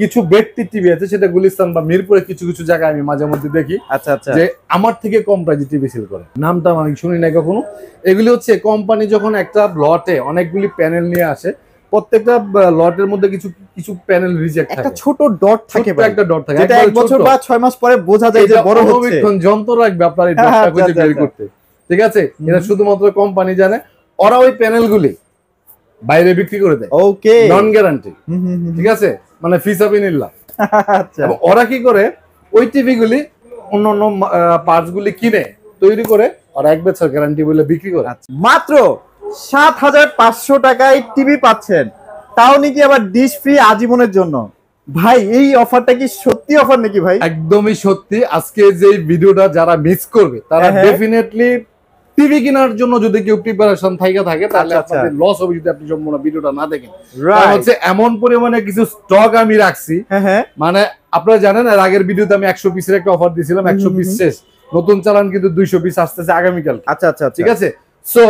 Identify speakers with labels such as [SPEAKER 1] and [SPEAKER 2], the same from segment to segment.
[SPEAKER 1] কিছু ব্যক্তি টিভি আছে, সেটা গুলিস্তান বা মিরপুরে কিছু কিছু জায়গায় আমি মাঝে মধ্যে দেখি।
[SPEAKER 2] আচ্ছা আচ্ছা,
[SPEAKER 1] যে আমার থেকে কম প্রাইসে টিভি সেল করে, নামটা আমি শুনি না কখনো। এগুলি হচ্ছে কোম্পানি যখন একটা লটে অনেকগুলি প্যানেল নিয়ে আসে, প্রত্যেকটা লটের মধ্যে কিছু কিছু প্যানেল রিজেক্ট থাকে,
[SPEAKER 2] একটা ছোট ডট থাকে ভাই,
[SPEAKER 1] একটা ডট থাকে,
[SPEAKER 2] যেটা 1 বছর বা 6 মাস পরে বোঝা যায় যে বড় হচ্ছে।
[SPEAKER 1] যন্ত্র রাখবে আপনার এই ডটটা খুঁজে বের করতে, ঠিক আছে? এটা শুধুমাত্র কোম্পানি জানে। ওরা ওই প্যানেলগুলি বাইরে বিক্রি করে দেয়,
[SPEAKER 2] ওকে,
[SPEAKER 1] নন গ্যারান্টি, ঠিক আছে, মানে ফিসাবিনিল্লাহ।
[SPEAKER 2] আচ্ছা,
[SPEAKER 1] ওরা কি করে, ওই টিভি গুলি অন্য অন্য পার্টস গুলি কিনে তৈরি করে ওরা 1 বছর গ্যারান্টি বলে বিক্রি করে।
[SPEAKER 2] মাত্র 7500 টাকায় টিভি পাচ্ছেন, তাও নাকি আবার ডিশ ফ্রি আজীবনের জন্য। ভাই এই অফারটা কি সত্যি অফার নাকি ভাই?
[SPEAKER 1] একদমই সত্যি। আজকে যে ভিডিওটা যারা মিস করবে তারা ডেফিনেটলি টিভি কেনার জন্য যদি কেউ প্রিপারেশন থাকে তাহলে আপনাদের লস হবে যদি আপনি সম্পূর্ণ ভিডিওটা না দেখেন। কারণ হচ্ছে এমন পরিমাণে কিছু স্টক আমি রাখছি, মানে আপনারা জানেন এর আগের ভিডিওতে আমি 100 পিসের একটা অফার দিয়েছিলাম, 100 পিস শেষ, নতুন চালান কিন্তু 200 পিস আসতেছে আগামীকাল।
[SPEAKER 2] আচ্ছা আচ্ছা, ঠিক
[SPEAKER 1] ঠিক আছে। সো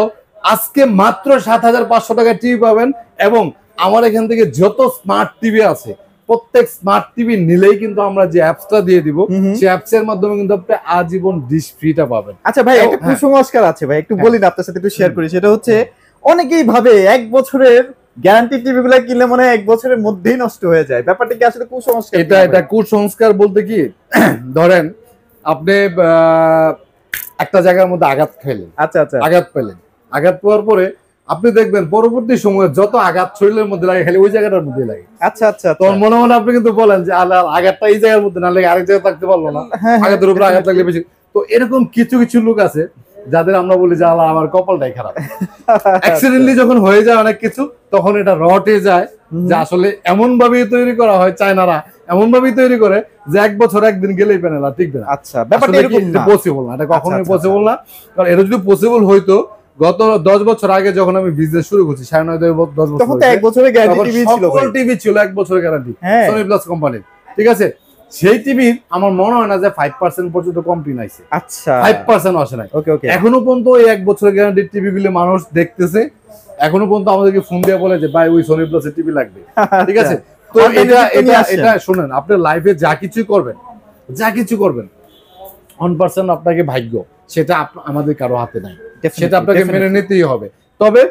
[SPEAKER 1] আজকে মাত্র 7500 টাকায় টিভি পাবেন, এবং আমার এখান থেকে যত স্মার্ট টিভি আছে প্রত্যেক স্মার্ট টিভি নিলেই কিন্তু আমরা যে অ্যাপসটা দিয়ে দিব, সেই অ্যাপস এর মাধ্যমে কিন্তু আপনি আজীবন ডিশ ফ্রিটা পাবেন।
[SPEAKER 2] আচ্ছা ভাই, একটা কুসংস্কার আছে ভাই, একটু বলি না আপনার সাথে, একটু শেয়ার করি। সেটা হচ্ছে অনেকেই ভাবে 1 বছরের গ্যারান্টি টিভি গুলা কিনলে মনে হয় 1 বছরের মধ্যেই নষ্ট হয়ে যায়। ব্যাপারটা কি আসলে কুসংস্কার?
[SPEAKER 1] এটা কুসংস্কার বলতে কি, ধরেন আপনি একটা জায়গার মধ্যে আঘাত খেলেন,
[SPEAKER 2] আচ্ছা আচ্ছা,
[SPEAKER 1] আঘাত পেলেন, আঘাত পাওয়ার পরে আপনি দেখবেন পরবর্তী সময়ে যত আঘাত শরীরের মধ্যে লাগে খালি ওই জায়গাটার মধ্যে লাগে।
[SPEAKER 2] আচ্ছা আচ্ছা,
[SPEAKER 1] তোর মনে মনে আপনি কিন্তু বলেন যে আঘাতটা এই জায়গার মধ্যে না লাগে আরেক জায়গায় থাকতে পারলো না, আঘাতের উপরে আঘাত লাগলে বেশি। তো এরকম কিছু কিছু লোক আছে যাদের আমরা বলি যে আল্লাহ আমার কপালটাই খারাপ। অ্যাক্সিডেন্টলি যখন হয়ে যায় অনেক কিছু, তখন এটা রটে যায় যে আসলে এমন ভাবেই তৈরি করা হয়, চায়নারা এমন ভাবেই তৈরি করে যে 1 বছর একদিন গেলেই প্যানেল আর টিকবে না।
[SPEAKER 2] আচ্ছা, ব্যাপারটা এরকম না,
[SPEAKER 1] পসিবল না, এটা কখনোই পসিবল না। কারণ এটা যদি পসিবল হইতো, গত 10 বছর আগে যখন আমি বিজনেস শুরু করছি, 9.5 10 বছর, তখন তো 1 বছরের গ্যারান্টি টিভি ছিল, সকল টিভি ছিল 1 বছরের গ্যারান্টি সনি প্লাস কোম্পানির, ঠিক আছে। সেই টিভি আমার মনে হয় না যে 5% পর্যন্ত কমপ্লেইন আইছে। আচ্ছা, 5% আসে নাই। ওকে ওকে, এখনো পর্যন্ত ওই 1 বছরের গ্যারান্টির টিভি গুলো মানুষ দেখতেছে, এখনো পর্যন্ত আমাদেরকে ফোন দিয়ে বলে যে ভাই ওই সনি প্লাসের টিভি লাগবে, ঠিক আছে। তো এটা শুনেন, আপনি লাইফে যা কিছু করবেন 1% আপনাকে ভাগ্য, সেটা আমাদের কারো হাতে নাই, সেটা আপনাকে মেনে নিতেই হবে। তবে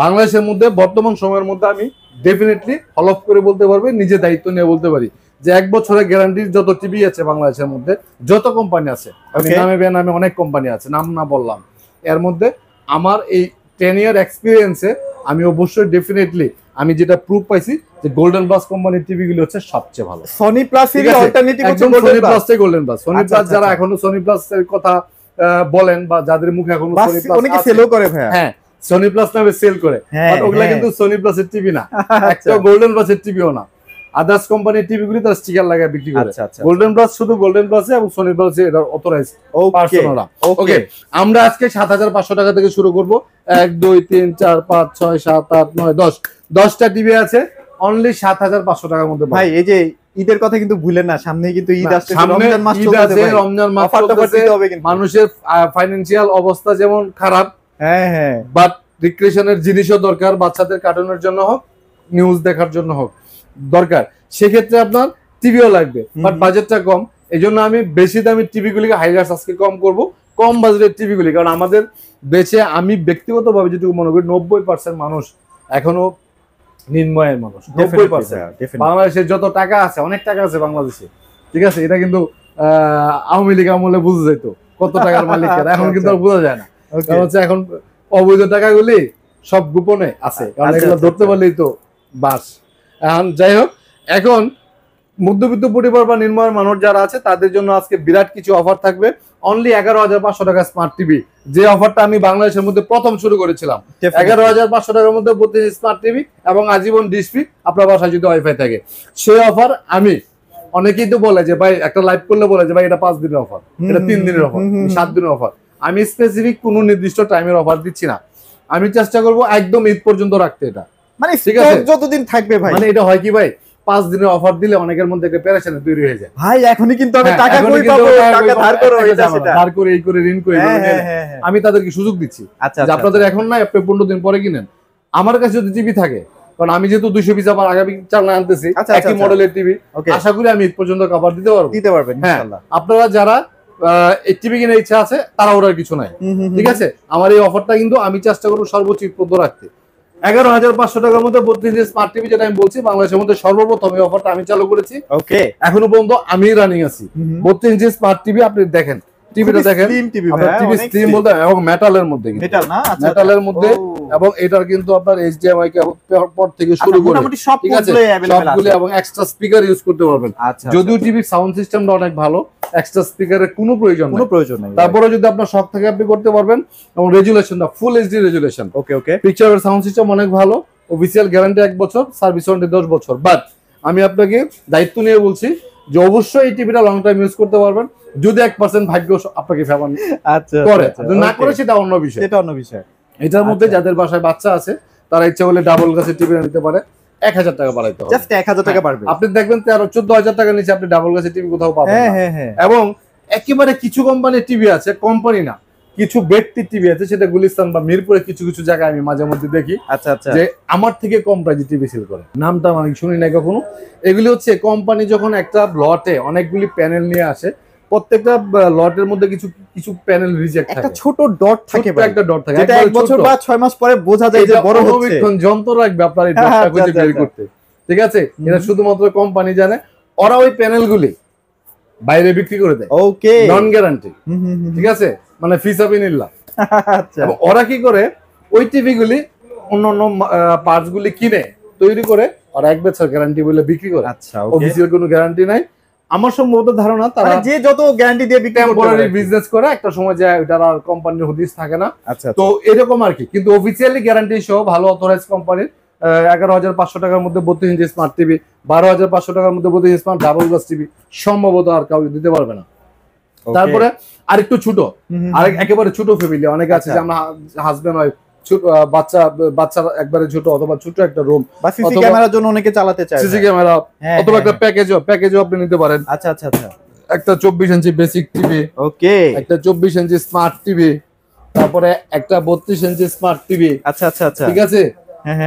[SPEAKER 1] বাংলাদেশের মধ্যে বর্তমান সময়ের মধ্যে আমি ডেফিনেটলি হলফ করে বলতে পারবো, নিজে দায়িত্ব নিয়ে বলতে পারি যে 1 বছরের গ্যারান্টির যত টিভি আছে বাংলাদেশের মধ্যে, যত কোম্পানি আছে, নামে বেনামে অনেক কোম্পানি আছে, নাম না বললাম, এর মধ্যে আমার এই 10 ইয়ার এক্সপিরিয়েন্সে আমি অবশ্যই ডেফিনেটলি আমি যেটা প্রুফ পাইছি যে গোল্ডেন প্লাস কোম্পানির টিভি গুলো হচ্ছে সবচেয়ে ভালো। সনি প্লাস এর অল্টারনেটিভ হচ্ছে গোল্ডেন প্লাস। সনি প্লাস যারা এখনো সনি প্লাস এর কথা বলেন বা যাদের মুখে এখনো সনি প্লাস অনেকে সেলও করে ভাই, হ্যাঁ সনি প্লাস নামে সেল করে, বাট ওগুলা কিন্তু সনি প্লাস এর টিভি না, একটা গোল্ডেন প্লাস এর টিভিও না। আদার্স কোম্পানির টিভি গুলি তার স্টিকার লাগায় বিক্রি করে। গোল্ডেন প্লাস শুধু গোল্ডেন প্লাসে এবং সনি প্লাসে এটা অথরাইজড পার্সোনালরা। ওকে, আমরা আজকে 7500 টাকা থেকে শুরু করব। 1 2 3 4 5 6 7 8 9 10 10টা টিভি আছে অনলি 7500 টাকার মধ্যে। ভাই এই যে ঈদের কথা কিন্তু ভুলেন না, সামনে কিন্তু ঈদ আসছে, রমজান মাস চলছে, রমজান মাস চলছে, মানুষের ফাইনান্সিয়াল অবস্থা যেমন খারাপ, হ্যাঁ হ্যাঁ, বাট রিক্রিয়েশনের জিনিসও দরকার, বাচ্চাদের কার্টুনের জন্য হোক, নিউজ দেখার জন্য হোক দরকার, সেক্ষেত্রে আপনার টিভিও লাগবে, বাট বাজেটটা কম। এই জন্য আমি বেশি দামি টিভি গুলিকে হাইলাইটস আজকে কম করব, কম বাজেটের টিভি গুলি, কারণ আমাদের দেশে আমি ব্যক্তিগতভাবে যেটুকু মনে করি 90% মানুষ এখনো নিম্নআয়ের মানুষ, 90%। বাংলাদেশের যত টাকা আছে, অনেক টাকা আছে বাংলাদেশে, ঠিক আছে, এটা কিন্তু আওয়ামী লীগ আমলে বুঝা যেত কত টাকার মালিক, এখন কিন্তু আর বোঝা যায় না। কারণ হচ্ছে এখন অবৈধ টাকাগুলি সব গোপনে আছে, কারণ এগুলো ধরতে পারলেই তো বাস। এখন যাই হোক, এখন মধ্যবিত্ত পরিবার বা নিম্নআয়ের মানুষ যারা আছে তাদের জন্য আজকে বিরাট কিছু অফার থাকবে। অনলি 11500 টাকা স্মার্ট টিভি, যে অফারটা আমি বাংলাদেশের মধ্যে প্রথম শুরু করেছিলাম। 11500 টাকার মধ্যে 32 স্মার্ট টিভি এবং আজীবন ডিশ ফ্রি, আপনার বাসায় যদি ওয়াইফাই থাকে। সেই অফার আমি, অনেকেই তো বলে যে ভাই একটা লাইভ করলে বলে যে ভাই এটা 5 দিনের অফার, এটা 3 দিনের অফার, 7 দিনের অফার। আমি স্পেসিফিক কোনো নির্দিষ্ট টাইমের অফার দিচ্ছি না, আমি চেষ্টা করবো একদম ঈদ পর্যন্ত রাখতে। এটা মানে ঠিক আছে, যতদিন থাকবে ভাই। মানে এটা হয় কি ভাই, 5 দিনের অফার দিলে অনেকের মধ্যে একটা পেরেশানি তৈরি হয়ে যায়। ভাই এখনই কিন্তু আমি টাকা কই পাবো, টাকা ধার করে এটা সেটা ধার করে এই করে ঋণ করে, আমি তাদেরকে সুযোগ দিচ্ছি যে আপনাদের এখন না, আপনি 15 দিন পরে কিনেন। আমার কাছে যদি টিভি থাকে কারণ আমি যেহেতু 200 পিস আবার আগামী চালনা আনতেছি একই মডেলের টিভি, আশা করি আমি ঈদ পর্যন্ত কভার দিতে পারবেন ইনশাআল্লাহ। আপনারা যারা এই টিভি কেনার ইচ্ছা আছে তারা ওটার কিছু নাই, ঠিক আছে। আমার এই অফারটা কিন্তু আমি চেষ্টা করবো সর্বোচ্চ ঈদ পর্যন্ত রাখতে। 11,500 টাকার মধ্যে 32 ইঞ্চি স্মার্ট টিভি, যেটা আমি বলছি বাংলাদেশের মধ্যে সর্বপ্রথম এই অফারটা আমি চালু করেছি। ওকে, এখনো পর্যন্ত আমি রানিং আছি। 32 ইঞ্চি স্মার্ট টিভি আপনি দেখেন, টিভিটা দেখেন, টিভি স্লিম বলতে এবং মেটালের মধ্যে, মেটালের মধ্যে, এবং এটার কিন্তু আপনার এইচডিএমআই পর থেকে শুরু করে ঠিক আছে সবগুলো, এবং এক্সট্রা স্পিকার ইউজ করতে পারবেন। যদিও টিভির সাউন্ড সিস্টেমটা অনেক ভালো, এক্সট্রা স্পিকারের কোনো প্রয়োজন নেই। তারপরে যদি আপনার শখ থাকে আপনি করতে পারবেন, এবং রেজুলেশনটা ফুল এইচডি রেজুলেশন। ওকে, পিকচারের সাউন্ড সিস্টেম অনেক ভালো, অফিসিয়াল গ্যারান্টি 1 বছর, সার্ভিস ওয়ারেন্টি 10 বছর। বাট আমি আপনাকে দায়িত্ব নিয়ে বলছি যে অবশ্যই এই টিভিটা লং টাইম ইউজ করতে পারবেন, যদি 1% ভাগ্য আপনাকে ফেভার করে, না করে সেটা অন্য বিষয়। এটার মধ্যে যাদের বাসায় বাচ্চা আছে তারা ইচ্ছা করলে ডাবল গ্লাসের টিভি নিতে পারে, 1000 টাকা বাড়াইতে হবে, জাস্ট 1000 টাকা বাড়বে। আপনি দেখবেন 13-14,000 টাকার নিচে আপনি ডাবল গ্লাসের টিভি কোথাও পাবেন না। এবং একেবারে কিছু কোম্পানির টিভি আছে, কোম্পানি না, কিছু ব্যক্তির টিভি আছে, সেটা গুলিস্তান বা মিরপুরে কিছু কিছু জায়গায় আমি মাঝে মধ্যে দেখি যে আমার থেকে কম প্রাইসে টিভি সেল করে, নামটা আমি শুনি না কখনো। এগুলি হচ্ছে কোম্পানি যখন একটা লটে অনেকগুলি প্যানেল নিয়ে আসে, প্রত্যেকটা লটের মধ্যে কিছু কিছু প্যানেল রিজেক্ট থাকে, একটা ছোট ডট থাকে, একটা ডট থাকে, এটা 1 বছর বা 6 মাস পরে বোঝা যায় যে বড় হচ্ছে। যন্ত্র রাখবে আপনার এই ডটটা খুঁজে বের করতে, ঠিক আছে। এটা শুধুমাত্র কোম্পানি জানে। ওরা ওই প্যানেলগুলি বাইরে বিক্রি করে দেয়, ওকে, নন গ্যারান্টি, ঠিক আছে, মানে ফিসাবিনিল্লাহ। আচ্ছা, ওরা কি করে ওই টিভি গুলি অন্য পার্টস গুলি কিনে তৈরি করে ওরা 1 বছর গ্যারান্টি বলে বিক্রি করে। আচ্ছা, অফিসিয়াল কোনো গ্যারান্টি নাই। আমার সম্ভবত ধারণা তারা যে যত গ্যারান্টি দিয়ে বিক্রি করে বিজনেস করে, একটা সময় যায় ওটার আর কোম্পানির হদিস থাকে না। তো এরকম আর কি। কিন্তু অফিসিয়ালি গ্যারান্টি সহ ভালো অথরাইজ কোম্পানির 11,500 টাকার মধ্যে 32 ইঞ্চি স্মার্ট টিভি, 12,500 টাকার মধ্যে 32 ইঞ্চি স্মার্ট ডাবল গ্লাস টিভি সম্ভবত আর কাউ দিতে পারবে না। তারপরে আরেকটু ছোট, একেবারে ছোট ফ্যামিলি অনেকে আছে যে আমরা হাজবেন্ড ওয়াইফ, ছোট বাচ্চা একবারে ছোট, অথবা ছোট একটা রুম বা সিসি ক্যামেরার জন্য অনেকে চালাতে চায়, সিসি ক্যামেরা অথবা একটা প্যাকেজও আপনি নিতে পারেন। আচ্ছা, একটা 24 ইঞ্চি বেসিক টিভি, ওকে, একটা 24 ইঞ্চি স্মার্ট টিভি, তারপরে একটা 32 ইঞ্চি স্মার্ট টিভি। আচ্ছা, ঠিক আছে,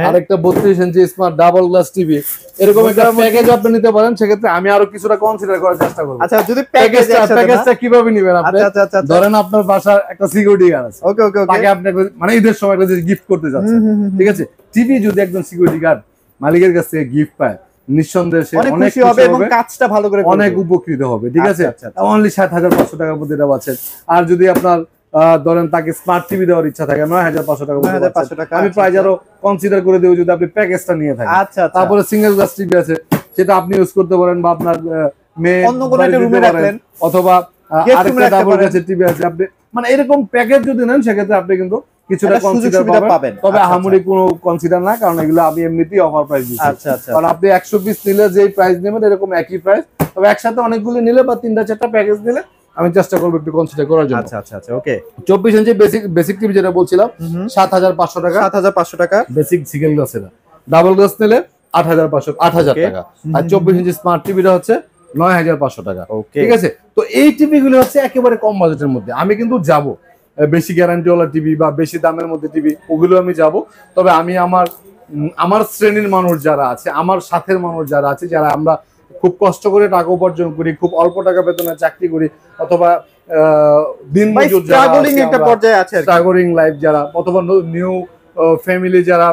[SPEAKER 1] আরেকটা 32 ইঞ্চি স্মার্ট ডাবল গ্লাস টিভি, এরকম একটা প্যাকেজ আপনি নিতে পারেন। সেক্ষেত্রে আমি আরো কিছুটা কনসিডার করার চেষ্টা করব। আচ্ছা, যদি প্যাকেজটা কিভাবে নেবেন আপনি? আচ্ছা, ধরেন আপনার বাসার একটা সিকিউরিটি গার্ড আছে, ওকে, তাকে আপনি মানে ঈদের সময় একটা গিফট করতে যাচ্ছেন, ঠিক আছে। টিভি যদি একজন সিকিউরিটি গার্ড মালিকের কাছ থেকে গিফট পায়, নিঃসন্দেহে সে অনেক খুশি হবে এবং কাজটা ভালো করে করবে, অনেক উপকৃত হবে, ঠিক আছে। অনলি 7,500 টাকার মধ্যে এটা পাচ্ছেন। আর যদি আপনার ধরেন তাকে স্মার্ট টিভি দেওয়ার ইচ্ছা থাকে 9,500 টাকা, আমি প্রাইস আরো কনসিডার করে দেব যদি আপনি প্যাকেজটা নিয়ে থাকেন। আচ্ছা, তারপরে সিঙ্গেল গ্লাস টিভি আছে, সেটা আপনি ইউজ করতে পারেন, বা আপনার মেয়ে অন্য কোনো একটা রুমে রাখলেন, অথবা আরেকটা ডাবল গ্লাসের টিভি আছে। আপনি মানে এরকম প্যাকেজ যদি নেন সেক্ষেত্রে আপনি কিন্তু কিছুটা কনসিডার পাবেন, তবে আহামরি কোনো কনসিডার না, কারণ এগুলো আমি এমনিতেই অফার প্রাইস দিচ্ছি। আচ্ছা, কারণ আপনি 100 পিস নিলে যেই প্রাইস নেবেন এরকম একই প্রাইস, তবে একসাথে অনেকগুলো নিলে বা 3টা-4টা প্যাকেজ নিলে আমি চেষ্টা করবো একটু কনসিডার করার জন্য। আচ্ছা, ওকে। 24 ইঞ্চি বেসিক টিভি যেটা বলছিলাম 7,500 টাকা, 7,500 টাকা বেসিক সিঙ্গেল গ্লাস, এটা ডাবল গ্লাস নিলে 8,000 টাকা। আর 24 ইঞ্চি স্মার্ট টিভিটা হচ্ছে 9,500 টাকা, ঠিক আছে। তো এই টিভি গুলো হচ্ছে একেবারে কম বাজেটের মধ্যে। আমি কিন্তু যাব বেশি গ্যারান্টিওয়ালা টিভি বা বেশি দামের মধ্যে টিভি, ওগুলো আমি যাব। তবে আমি আমার শ্রেণীর মানুষ যারা আছে, আমার সাথের মানুষ যারা আছে, যারা আমরা খুব কষ্ট করে টাকা উপার্জন করি, খুব অল্প টাকা বেতনে চাকরি করি, অথবা দিনমজুর যারা একটা পর্যায়ে আছে, স্ট্রাগলিং লাইফ যারা, অথবা নিউ ফ্যামিলি যারা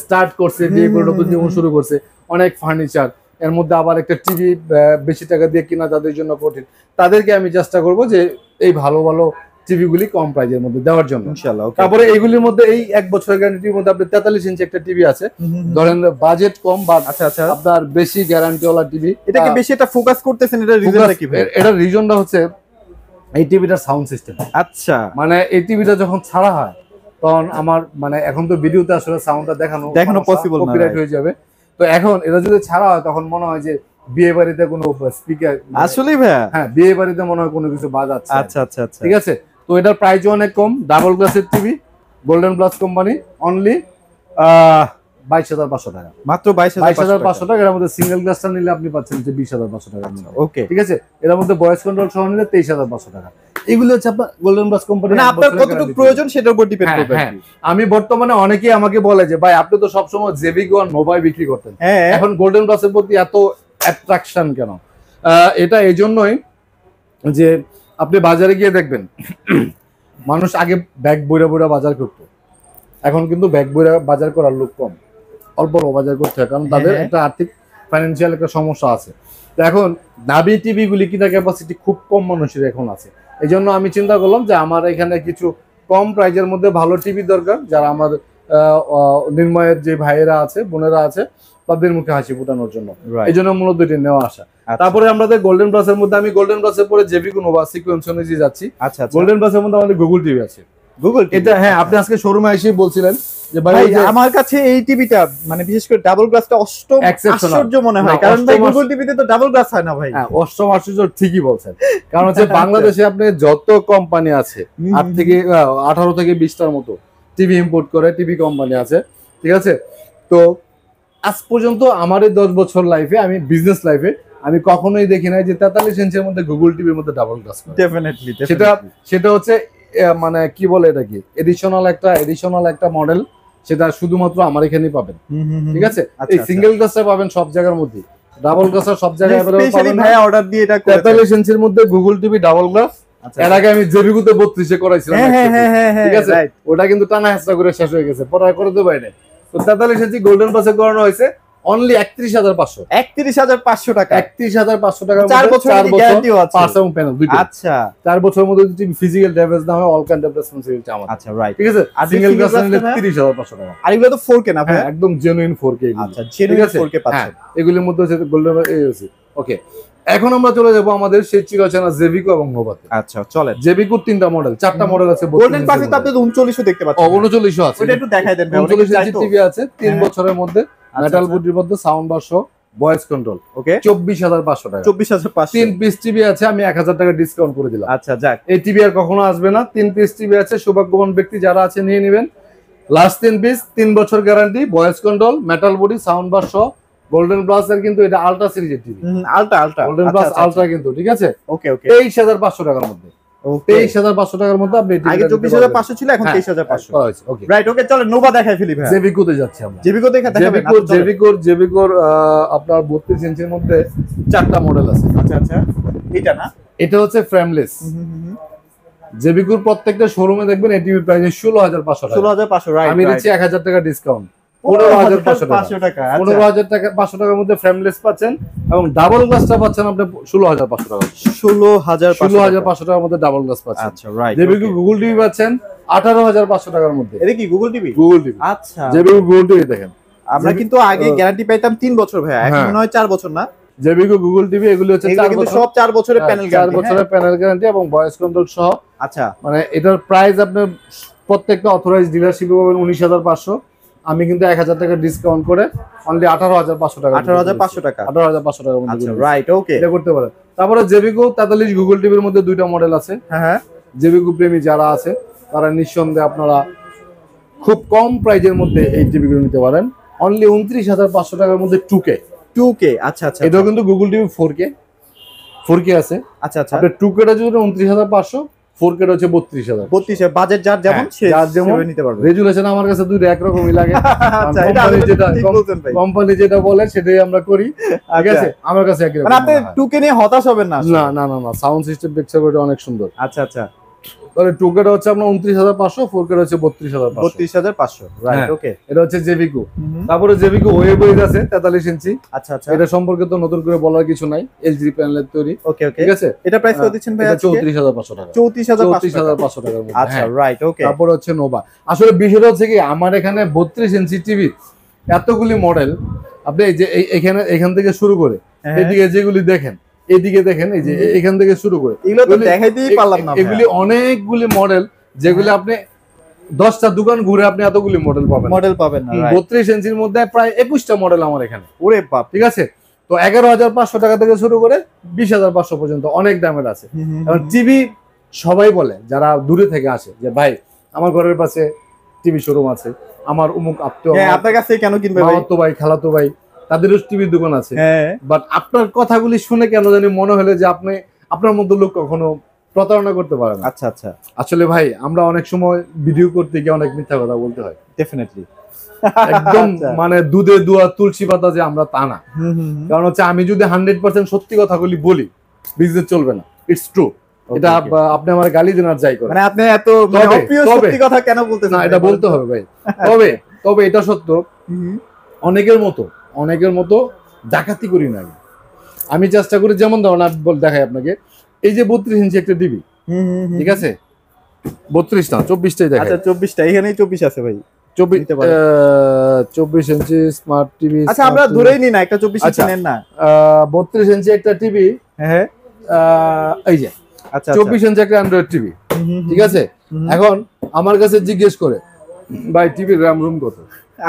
[SPEAKER 1] স্টার্ট করছে, বিয়ে করে নতুন জীবন শুরু করছে, অনেক ফার্নিচার, এর মধ্যে আবার একটা টিভি বেশি টাকা দিয়ে কিনা তাদের জন্য কঠিন, তাদেরকে আমি চেষ্টা করব যে এই ভালো ভালো টিভিগুলি কম প্রাইজের মধ্যে দেওয়ার জন্য ইনশাআল্লাহ। তারপরে এইগুলির মধ্যে এই 1 বছরের গ্যারান্টির মধ্যে আপনি 43 ইঞ্চি একটা টিভি আছে, ধরেন বাজেট কম বা আপনার বেশি গ্যারান্টিওয়ালা টিভি, এটাকে বেশি এটা ফোকাস করতেছেন, এটা রিজনটা কি ভাই? এটার রিজনটা হচ্ছে এই টিভিটার সাউন্ড সিস্টেম। আচ্ছা, মানে এই টিভিটা যখন ছাড়া হয় তখন আমার মানে এখন তো ভিডিওতে আসলে সাউন্ডটা দেখানো পসিবল না, কপিরাইট হয়ে যাবে। তো এখন এটা যদি ছাড়া হয় তখন মনে হয় যে বিয়ে বাড়িতে কোনো স্পিকার, আসলেই ভাই, হ্যাঁ, বিয়ে বাড়িতে মনে হয় কোনো কিছু বাজাচ্ছে। আচ্ছা, ঠিক আছে। তো এটার প্রাইস অনেক কম, ডাবল গ্লাসের TV, golden plus company, only 22,500 টাকা, মাত্র 22,500 টাকা। এর মধ্যে সিঙ্গেল গ্লাসটা নিলে আপনি পাচ্ছেন যে 20,500 টাকা। ওকে, ঠিক আছে। এর মধ্যে ভয়েস কন্ট্রোল সহ নিলে 23,500 টাকা। এগুলো হচ্ছে আপনার গোল্ডেন ব্রাস কোম্পানি।
[SPEAKER 2] মানে আপনার কতটুকু প্রয়োজন সেটার উপর ডিপেন্ড করবে।
[SPEAKER 1] হ্যাঁ, আমি বর্তমানে অনেকেই আমাকে বলে যে ভাই আপনি তো সবসময় জেবিকো আর নোভাই বিক্রি করতেন, এখন গোল্ডেন ব্রাসের প্রতি এত অ্যাট্রাকশন কেন? এটা এই জন্যই যে আপনি বাজারে গিয়ে দেখবেন মানুষ আগে ব্যাগ বইরা বইরা বাজার করতো, এখন কিন্তু ব্যাগ বইরা বাজার করার লোক কম, অল্প অল্প বাজার করতে হয়, কারণ তাদের একটা আর্থিক ফাইন্যান্সিয়াল একটা সমস্যা আছে। তো এখন দাবি টিভি গুলি কিনার ক্যাপাসিটি খুব কম মানুষের এখন আছে। এই জন্য আমি চিন্তা করলাম যে আমার এখানে কিছু কম প্রাইজের মধ্যে ভালো টিভি দরকার, যারা আমার নির্ময়ের যে ভাইয়েরা আছে বোনেরা আছে তাদের মুখে হাসি ফোটানোর জন্য, এই জন্য মূলত এটি নেওয়া আসা। তারপরে আমাদের গোল্ডেন প্লাসের মধ্যে, আমি গোল্ডেন প্লাসের পরে জেবিকো নোভা সিকোয়েন্সনে যাচ্ছি।
[SPEAKER 2] আচ্ছা,
[SPEAKER 1] গোল্ডেন প্লাসের মধ্যে আমাদের গুগল টিভি আছে।
[SPEAKER 2] গুগল
[SPEAKER 1] এটা হ্যাঁ, আপনি আজকে শোরুমে এসে বলছিলেন যে ভাই
[SPEAKER 2] আমার কাছে এই টিভিটা মানে বিশেষ করে ডাবল গ্লাসটা অষ্টম আশ্চর্য মনে হয়, কারণ ভাই গুগল টিভিতে তো ডাবল গ্লাস হয় না ভাই।
[SPEAKER 1] হ্যাঁ, অষ্টম আশ্চর্য ঠিকই বলছেন, কারণ হচ্ছে বাংলাদেশে আপনি যত কোম্পানি আছে 8 থেকে 18 থেকে 20টার মতো টিভি ইম্পোর্ট করে টিভি কোম্পানি আছে, ঠিক আছে? তো আজ পর্যন্ত আমার এই 10 বছর লাইফে, আমি বিজনেস লাইফে আমি কখনোই দেখি নাই যে 43 ইঞ্চের মধ্যে গুগল টিভির মধ্যে ডাবল গ্লাস করে।
[SPEAKER 2] ডেফিনেটলি
[SPEAKER 1] সেটা হচ্ছে মানে কি বলে এটা কি এডিশনাল একটা মডেল, সেটা শুধুমাত্র আমার এখানেই পাবেন, ঠিক আছে? এই সিঙ্গেল গ্লাসটা পাবেন সব জায়গার মধ্যে, ডাবল গ্লাস সব জায়গায় अवेलेबल পাবেন না।
[SPEAKER 2] ভাই অর্ডার দিয়ে এটা
[SPEAKER 1] 43 ইঞ্চির মধ্যে গুগল টিভি ডাবল গ্লাস। এর আগে আমি জেবিকোতে 32 এ করাইছিলাম, ঠিক আছে? ওটা কিন্তু টানা হেঁচড়া করে শেষ হয়ে গেছে, পরে করে তো পাই না। তো 43 ইঞ্চি গোল্ডেন প্লাসে করানো হয়েছে অনলি 31,500 টাকা। 31,500 টাকার মধ্যে
[SPEAKER 2] 4 বছর গ্যারান্টিও আছে,
[SPEAKER 1] পার্স এবং প্যানেল দুইটা।
[SPEAKER 2] আচ্ছা,
[SPEAKER 1] 4 বছরের মধ্যে যদি ফিজিক্যাল ড্যামেজ না হয় অল কাইন্ড অফ রেসপন্সিবিলিটি আমার।
[SPEAKER 2] আচ্ছা, রাইট,
[SPEAKER 1] ঠিক আছে? আর সিঙ্গেল গ্লাস নিলে 30,500 টাকা।
[SPEAKER 2] আর এগুলো তো 4K না ভাই?
[SPEAKER 1] একদম জেনুইন 4K।
[SPEAKER 2] আচ্ছা, জেনুইন 4K পাচ্ছেন।
[SPEAKER 1] এগুলোর মধ্যে হচ্ছে গোল্ডেন এসি। ওকে, এখন আমরা চলে যাব আমাদের সেই চিরচেনা জেবিকো এবং নোভাতে।
[SPEAKER 2] আচ্ছা, চলেন।
[SPEAKER 1] জেবিকোর 3টা মডেল, 4টা মডেল আছে।
[SPEAKER 2] গোল্ডেন পাশে তো আপনি 39 দেখতে পাচ্ছেন।
[SPEAKER 1] 39 আছে,
[SPEAKER 2] ওটা একটু দেখাই দেন ভাই।
[SPEAKER 1] 39 ইঞ্চি টিভি আছে 3 বছরের মধ্যে, মেটাল বডির মধ্যে, সাউন্ড বার সহ, ভয়েস কন্ট্রোল।
[SPEAKER 2] ওকে,
[SPEAKER 1] 24,500 টাকা।
[SPEAKER 2] 24,500।
[SPEAKER 1] 3 পিস টিভি আছে, আমি 1000 টাকা ডিসকাউন্ট করে দিলাম।
[SPEAKER 2] আচ্ছা, যাক,
[SPEAKER 1] এই টিভি আর কখনো আসবে না। 3 পিস টিভি আছে, সৌভাগ্যবান ব্যক্তি যারা আছে নিয়ে নেবেন। লাস্ট 3 পিস, 3 বছর guarantee, voice control, metal body, sound bar সহ, গোল্ডেন প্লাস এর কিন্তু এটা আলট্রা সিরিজের TV.
[SPEAKER 2] Ultra
[SPEAKER 1] golden plus ultra কিন্তু, ঠিক আছে?
[SPEAKER 2] ওকে,
[SPEAKER 1] 23,500 টাকার মধ্যে। 23,500 টাকার মধ্যে আপনি
[SPEAKER 2] আগে 24,500 ছিল, এখন 23,500
[SPEAKER 1] করা হয়েছে। ওকে,
[SPEAKER 2] রাইট। ওকে, চলেন নোভা দেখাই ফেলি ভাই।
[SPEAKER 1] জেবিকোতে যাচ্ছি আমরা।
[SPEAKER 2] জেবিকো দেখাবেন?
[SPEAKER 1] জেবিকোর আপনার 32 ইঞ্চির মধ্যে 4টা মডেল আছে।
[SPEAKER 2] আচ্ছা, এটা না,
[SPEAKER 1] এটা হচ্ছে ফ্রেমলেস। জেবিকোর প্রত্যেকটা শোরুমে দেখবেন এই টিভি প্রাইস 16,500 টাকা।
[SPEAKER 2] 16,500, রাইট।
[SPEAKER 1] আমি দিচ্ছি 1000 টাকা ডিসকাউন্ট, 15,500 টাকা। 15,500 টাকার মধ্যে ফ্রেমলেস পাচ্ছেন এবং ডাবল গ্লাসটা পাচ্ছেন আপনি 16,500 টাকা। 16,500 টাকার মধ্যে ডাবল গ্লাস পাচ্ছেন।
[SPEAKER 2] আচ্ছা, রাইট।
[SPEAKER 1] জেবিকো গুগল টিভি পাচ্ছেন 18,500 টাকার মধ্যে।
[SPEAKER 2] এটা কি গুগল টিভি?
[SPEAKER 1] Google TV.
[SPEAKER 2] আচ্ছা,
[SPEAKER 1] জেবিকো গুগল টিভি দেখেন।
[SPEAKER 2] আমরা কিন্তু আগে গ্যারান্টি পাইতাম 3 বছর ভাই, এখন মনে হয় 4 বছর না?
[SPEAKER 1] জেবিকো গুগল টিভি এগুলো হচ্ছে 4 বছর,
[SPEAKER 2] সব 4 বছরের প্যানেল গ্যারান্টি।
[SPEAKER 1] 4 বছরের প্যানেল গ্যারান্টি এবং ভয়েস কন্ট্রোল সহ।
[SPEAKER 2] আচ্ছা,
[SPEAKER 1] মানে এটার প্রাইস আপনার প্রত্যেকটা অথরাইজড ডিলারশিপে পাবেন 19,500। আমি কিন্তু 1000 টাকা ডিসকাউন্ট করে অনলি 18,500 টাকা।
[SPEAKER 2] 18,500 টাকা।
[SPEAKER 1] 18,500 টাকার মধ্যে।
[SPEAKER 2] আচ্ছা, রাইট। ওকে,
[SPEAKER 1] এটা করতে পারেন। তারপরে জেবিকো 43 গুগল টিভির মধ্যে 2টা মডেল আছে।
[SPEAKER 2] হ্যাঁ,
[SPEAKER 1] জেবিকো প্রেমী যারা আছে তারা নিঃসন্দেহে আপনারা খুব কম প্রাইজের মধ্যে এই টিভিগুলো নিতে পারেন। অনলি 29,500 টাকার মধ্যে 2K।
[SPEAKER 2] আচ্ছা,
[SPEAKER 1] এটাও কিন্তু গুগল টিভি 4K আছে।
[SPEAKER 2] আচ্ছা,
[SPEAKER 1] আপনি 2Kটা যদি 29,500, 4Kটা হচ্ছে 32,000।
[SPEAKER 2] 32 বাজেট যার যেমন
[SPEAKER 1] যার যেমন
[SPEAKER 2] নিতে পারবে।
[SPEAKER 1] রেজুলেশন আমার কাছে দুটো একরকমই লাগে।
[SPEAKER 2] আচ্ছা, এটা ঠিক বলছেন ভাই।
[SPEAKER 1] কোম্পানি যেটা বলে সেটাই আমরা করি, ঠিক আছে? আমার কাছে একই রকম।
[SPEAKER 2] মানে আপনি 2K নিয়ে হতাশ হবেন না?
[SPEAKER 1] না, সাউন্ড সিস্টেম পিকচার এটা অনেক সুন্দর।
[SPEAKER 2] আচ্ছা,
[SPEAKER 1] তাহলে 2Kটা হচ্ছে আপনার 29,500, 4Kটা হচ্ছে 32,500।
[SPEAKER 2] 32,500, রাইট। ওকে,
[SPEAKER 1] এটা হচ্ছে জেবিকো। তারপরে জেবিকো ওয়েবইজ আছে 43 ইঞ্চি।
[SPEAKER 2] আচ্ছা,
[SPEAKER 1] এটা সম্পর্কে তো নতুন করে বলার কিছু নাই, এলজি প্যানেলের তৈরি।
[SPEAKER 2] ওকে,
[SPEAKER 1] ঠিক আছে?
[SPEAKER 2] এটা প্রাইস কত দিচ্ছেন ভাই আজকে?
[SPEAKER 1] 34,500 টাকা।
[SPEAKER 2] 34,500
[SPEAKER 1] টাকার মধ্যে।
[SPEAKER 2] আচ্ছা, রাইট। ওকে,
[SPEAKER 1] তারপর হচ্ছে নোভা। আসলে বিষয়টা হচ্ছে কি, আমার এখানে 32 ইঞ্চি টিভি এতগুলি মডেল, আপনি এই যে এখান থেকে শুরু করে এদিকে যেগুলি দেখেন, এদিকে দেখেন, এই যে এখান থেকে শুরু করে
[SPEAKER 2] এগুলো তো দেখাইতেই পারলাম না।
[SPEAKER 1] এগুলি অনেকগুলি মডেল, যেগুলি আপনি 10টা দোকান ঘুরে আপনি এতগুলি মডেল পাবেন না। 32 ইঞ্চির মধ্যে প্রায় 21টা মডেল আমার এখানে।
[SPEAKER 2] ওরে বাপ,
[SPEAKER 1] ঠিক আছে? তো 11,500 টাকা থেকে শুরু করে 20,500 পর্যন্ত অনেক দামের আছে। এবং টিভি সবাই বলে যারা দূরে থেকে আসে যে ভাই আমার ঘরের পাশে টিভি শোরুম আছে, আমার অমুক আত্মীয়,
[SPEAKER 2] আপনার কাছে কেন কিনবে ভাই?
[SPEAKER 1] মামাতো ভাই, খালাতো ভাই, তাদেরও টিভির দোকান আছে। বাট আপনার কথাগুলি শুনে কেন জানি মনে হলো যে আপনার মতো লোক কখনো প্রতারণা করতে পারে না।
[SPEAKER 2] আচ্ছা আচ্ছা,
[SPEAKER 1] আসলে ভাই আমরা অনেক সময় ভিডিও করতে গিয়ে অনেক মিথ্যা কথা বলতে হয়।
[SPEAKER 2] ডেফিনেটলি
[SPEAKER 1] একদম মানে দুধে দুয়া তুলসী পাতা যে আমরা তা না। কারণ হচ্ছে আমি যদি 100% সত্যি কথাগুলি বলি বিজনেস চলবে না। It's true. এটা আপনি আমার গালি দেন আর যাই করেন,
[SPEAKER 2] মানে আপনি এত মানে অপ্রিয় সত্যি কথা কেন বলতেছেন?
[SPEAKER 1] না, এটা বলতে হবে ভাই। তবে এটা সত্য, অনেকের মতো ডাকাতি করি না আমি চেষ্টা করি। যেমন ধরুন আমি দেখাই আপনাকে, এই যে 32 ইঞ্চি একটা টিভি, ঠিক আছে, 32 না 24টাই দেখাই।
[SPEAKER 2] আচ্ছা 24টা, এখানেই 24 আছে ভাই।
[SPEAKER 1] 24 ইঞ্চি স্মার্ট টিভি।
[SPEAKER 2] আচ্ছা আমরা ধরেই নি না একটা 24 ইঞ্চি নেন না।
[SPEAKER 1] 32 ইঞ্চি একটা টিভি,
[SPEAKER 2] হ্যাঁ
[SPEAKER 1] এই যে।
[SPEAKER 2] আচ্ছা
[SPEAKER 1] 24 ইঞ্চি একটা অ্যান্ড্রয়েড টিভি, ঠিক আছে। এখন আমার কাছে জিজ্ঞেস করে ভাই টিভির র্যাম রুম কত?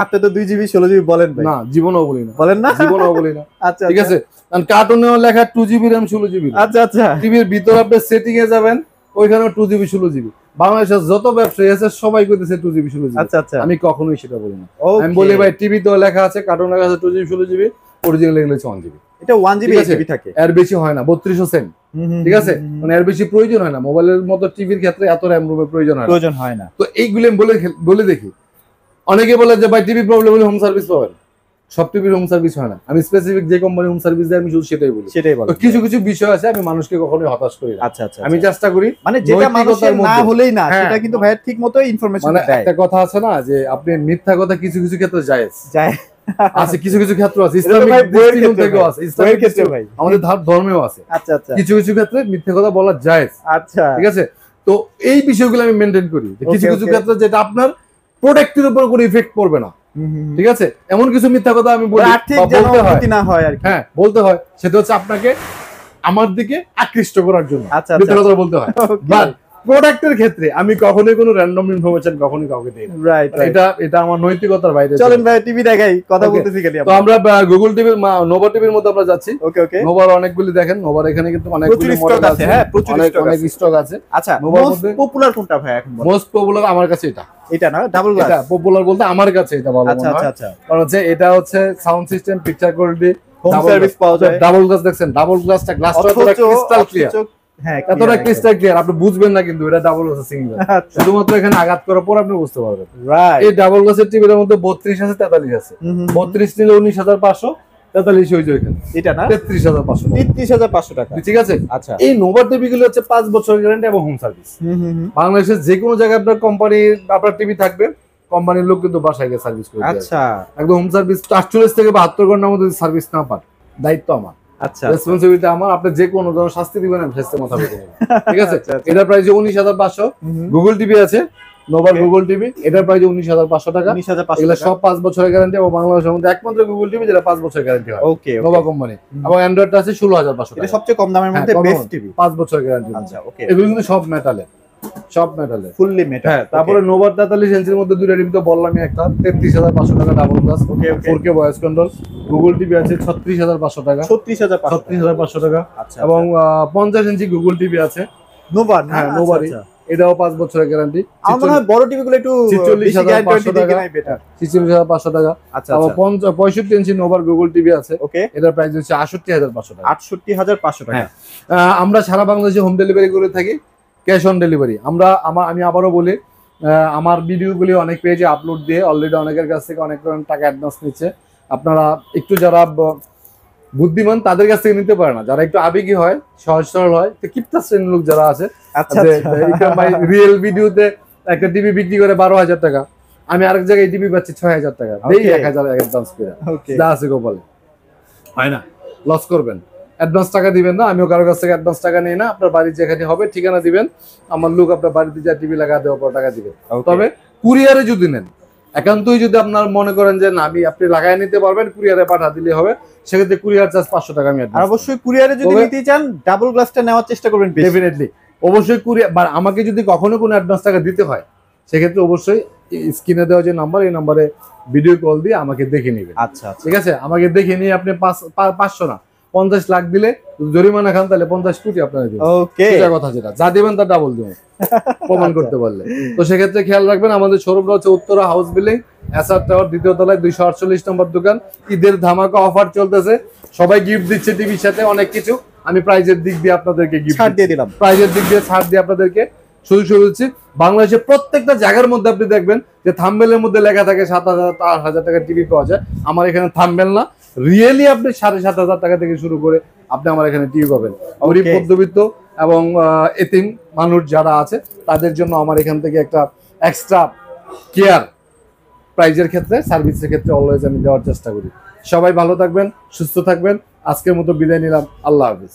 [SPEAKER 2] আপনি তো 2 জিবি 16 জিবি বলেন ভাই।
[SPEAKER 1] না, জীবনও বলি না।
[SPEAKER 2] বলেন না?
[SPEAKER 1] জীবনও বলি না।
[SPEAKER 2] আচ্ছা
[SPEAKER 1] ঠিক আছে, কারণ কার্টুনেও লেখা 2 জিবি র্যাম 16 জিবি।
[SPEAKER 2] আচ্ছা আচ্ছা,
[SPEAKER 1] টিভির ভিতর আপনি সেটিং এ যাবেন, ওইখানেও 2 জিবি 16 জিবি। বাংলাদেশের যত ব্যবসায়ী আছে সবাই কইতেছে 2 জিবি 16 জিবি।
[SPEAKER 2] আচ্ছা আচ্ছা,
[SPEAKER 1] আমি কখনোই সেটা বলি না। আমি বলি ভাই টিভি তো লেখা আছে, কার্টুন লেখা আছে 2 জিবি 16 জিবি, অরিজিনাল লেখা আছে 1 জিবি।
[SPEAKER 2] এটা 1 জিবি টিভি থাকে,
[SPEAKER 1] এর বেশি হয় না। 32ও সেম, ঠিক আছে। মানে এর বেশি প্রয়োজন হয় না। মোবাইলের মতো টিভির ক্ষেত্রে এত র্যাম রুমের প্রয়োজন হয় না। তো এইগুলো আমি বলে দেখি। অনেকে বলে যে ভাই টিভি প্রবলেম হলে হোম সার্ভিস পাবেন। সব টিভির হোম সার্ভিস হয় না। আমি স্পেসিফিক যে কোম্পানি হোম সার্ভিস দেয় আমি শুধু সেটাই বলি। তো কিছু কিছু বিষয় আছে আমি মানুষকে কখনোই হতাশ করি না।
[SPEAKER 2] আচ্ছা আচ্ছা,
[SPEAKER 1] আমি চেষ্টা করি
[SPEAKER 2] মানে যেটা মানুষের না হলেই না সেটা কিন্তু ভাই ঠিক মতো ইনফরমেশন
[SPEAKER 1] মানে
[SPEAKER 2] দেয়।
[SPEAKER 1] একটা কথা আছে না যে আপনি মিথ্যা কথা কিছু কিছু ক্ষেত্রে জায়েজ আছে, কিছু কিছু ক্ষেত্র আছে, ইসলামিক দৃষ্টিকোণ থেকেও আছে, ইসলামিক ক্ষেত্রে ভাই আমাদের ধর্মেও আছে।
[SPEAKER 2] আচ্ছা আচ্ছা,
[SPEAKER 1] কিছু কিছু ক্ষেত্রে মিথ্যা কথা বলা জায়েজ।
[SPEAKER 2] আচ্ছা
[SPEAKER 1] ঠিক আছে। তো এই বিষয়গুলো আমি মেনটেন করি। কিছু কিছু ক্ষেত্রে যেটা আপনার প্রোডাক্টের উপর কোনো ইফেক্ট পড়বে না, ঠিক আছে, এমন কিছু মিথ্যা কথা আমি বলি, বলতে হয় না হয় আর কি। হ্যাঁ, বলতে হয়। সেটা হচ্ছে আপনাকে আমার দিকে আকৃষ্ট করার জন্য মিথ্যা কথা বলতে হয়। বাট প্রোডাক্টের ক্ষেত্রে আমি কখনোই কোনো র‍্যান্ডম ইনফরমেশন কখনোই কাউকে দেই না। রাইট, এটা আমার নৈতিকতার বাইরে।
[SPEAKER 2] চলেন ভাই টিভি দেখাই, কথা বলতেছি খালি।
[SPEAKER 1] তো আমরা গুগল টিভির নোভা টিভির মধ্যে আমরা যাচ্ছি।
[SPEAKER 2] ওকে ওকে,
[SPEAKER 1] নোভার অনেকগুলি দেখেন। নোভার এখানে কিন্তু অনেকগুলি মডেল আছে। হ্যাঁ, প্রচুর স্টক আছে।
[SPEAKER 2] আচ্ছা, মোস্ট পপুলার কোনটা ভাই এখন?
[SPEAKER 1] মোস্ট পপুলার আমার কাছে এটা না, ডাবল গ্লাস। এটা পপুলার বলতে আমার কাছে এটা ভালো মনে হয়। আচ্ছা, কারণ হচ্ছে এটা হচ্ছে sound system, picture quality, home service পাওয়া যায়। ডাবল গ্লাস দেখছেন, ডাবল গ্লাসটা পুরো ক্রিস্টাল ক্লিয়ার। হ্যাঁ, এতটা ক্রিস্টাল ক্লিয়ার আপনি বুঝবেন না, কিন্তু এটা ডাবল গ্লাস সিঙ্গেল। শুধুমাত্র এখানে আঘাত করার পর আপনি বুঝতে পারবেন। রাইট, এই ডাবল গ্লাসের টিভির মধ্যে 32 আছে, 43 আছে। 32 নিলে 19,500, 43 হয়ে যায় এখানে। এটা না 33,500, 33,500 টাকা। ঠিক আছে। আচ্ছা, এই নোভা টিভি গুলো হচ্ছে 5 বছরের গ্যারান্টি এবং হোম সার্ভিস। বাংলাদেশের যে কোনো জায়গায় আপনার টিভি থাকবে, কোম্পানির লোক কিন্তু বাসায় গিয়ে সার্ভিস করে দেয়। আচ্ছা, একদম হোম সার্ভিস। 48 থেকে 72 ঘন্টার মধ্যে সার্ভিস না পান, দায়িত্ব আমার। আচ্ছা, রেসপন্সিবিলিটি আমার। আপনি যে কোনো ধরনের শাস্তি দিবেন আমি শাস্তি মাথা পেতে নেব। ঠিক আছে। এটা প্রাইস 19,500। গুগল টিভি আছে, নোভার গুগল টিভি, এটার প্রাইস 19,500 টাকা। এগুলো সব 5 বছরের গ্যারান্টি এবং বাংলাদেশের মধ্যে একমাত্র গুগল টিভি যেটা 5 বছরের গ্যারান্টি হয়। ওকে, নোভা কোম্পানি। এবং অ্যান্ড্রয়েডটা আছে 16,500 টাকা। এটা সবচেয়ে কম দামের মধ্যে বেস্ট টিভি, 5 বছরের গ্যারান্টি। আচ্ছা, ওকে। এগুলো কিন্তু সব মেটালের, ফুললি মেটাল। হ্যাঁ, তারপরে নোভার 43 ইঞ্চির মধ্যে দুইটা টিভি তো বললামই, একটা 33,500 টাকা double glass, 4K voice control. Google TV আছে 36,500 টাকা, 36,500 টাকা। আচ্ছা, এবং 50 ইঞ্চি গুগল টিভি আছে নোভার। হ্যাঁ, নোভারই। এটাও 5 বছরের গ্যারান্টি। আমার মনে হয় বড় টিভিগুলো একটু 46,500 টাকা, 46,500 টাকা। আচ্ছা, 65 ইঞ্চি নোভার গুগল টিভি আছে। ওকে, এটার প্রাইস হচ্ছে 68,500 টাকা। 68,500 টাকা। আমরা সারা বাংলাদেশে হোম ডেলিভারি করে থাকি, ক্যাশ অন ডেলিভারি। আমি আবারও বলি, আমার ভিডিওগুলি অনেক পেজে আপলোড দিয়ে অলরেডি অনেকের কাছ থেকে অনেক টাকা অ্যাডভান্স নিচ্ছে। আপনারা একটু যারা বুদ্ধিমান তাদের কাছ থেকে নিতে পারে না, যারা একটু আবেগী হয়, সহজ সরল হয়, তো কিপটা শ্রেণীর লোক যারা আছে, রিয়েল ভিডিওতে একটা টিভি বিক্রি করে 12,000 টাকা, আমি আরেক জায়গায় টিভি পাচ্ছি 6,000 টাকা, 1,000 অ্যাডভান্স করে যা আছে গোপালে, হয় না? লস করবেন, অ্যাডভান্স টাকা দিবেন না। আমিও কারো কাছ থেকে অ্যাডভান্স টাকা নিই না। আপনার বাড়ি যেখানে হবে ঠিকানা দিবেন, আমার লোক আপনার বাড়িতে যা টিভি লাগা দেওয়ার পর টাকা দিবেন। তবে কুরিয়ারে যদি নেন, একান্তই যদি আপনার মনে করেন যে না আপনি লাগাই নিতে পারবেন, কুরিয়ারে পাঠা দিলে হবে, সেক্ষেত্রে কুরিয়ার চার্জ 500 টাকা আমি
[SPEAKER 2] আর অবশ্যই কুরিয়ারে যদি নিতে চান ডাবল গ্লাসটা নেওয়ার চেষ্টা করবেন।
[SPEAKER 1] ডেফিনেটলি, অবশ্যই কুরিয়ার। আমাকে যদি কখনো কোনো অ্যাডভান্স টাকা দিতে হয়, সেক্ষেত্রে অবশ্যই স্ক্রিনে দেওয়া যে নাম্বার, এই নাম্বারে ভিডিও কল দিয়ে আমাকে দেখে নেবেন। আচ্ছা, ঠিক আছে। আমাকে দেখে নিয়ে আপনি 500 না 50 লাখ দিলে জরিমানা খান, তাহলে 50 কোটি আপনারা দিবেন। ওকে, কথা যেটা যা দিবেন তার ডাবল দিবেন প্রমাণ করতে পারলে। তো সেক্ষেত্রে খেয়াল রাখবেন, আমাদের শোরুমটা হচ্ছে Uttara house building, SR tower, 2য় তলায়, 248 নম্বর দোকান। ঈদের ধামাকা অফার চলতেছে, সবাই গিফট দিচ্ছে টিভির সাথে অনেক কিছু। আমি প্রাইজের দিক দিয়ে আপনাদেরকে
[SPEAKER 2] ছাড় দিয়ে দিলাম।
[SPEAKER 1] প্রাইজের দিক দিয়ে ছাড় দিয়ে আপনাদেরকে সুযোগ দিচ্ছি। বাংলাদেশের প্রত্যেকটা জায়গার মধ্যে আপনি দেখবেন যে থাম্বেলের মধ্যে লেখা থাকে 7,000 8,000 টাকার টিভি পাওয়া যায়। আমার এখানে থাম্বেল না, রিয়েলি আপনি 7,500 টাকা থেকে শুরু করে আপনি আমার এখানে টিভি পাবেন। গরিব মধ্যবিত্ত এবং এতিম মানুষ যারা আছে তাদের জন্য আমার এখান থেকে একটা এক্সট্রা কেয়ার প্রাইজের ক্ষেত্রে, সার্ভিসের ক্ষেত্রে অলওয়েজ আমি দেওয়ার চেষ্টা করি। সবাই ভালো থাকবেন, সুস্থ থাকবেন। আজকের মতো বিদায় নিলাম। আল্লাহ হাফিজ।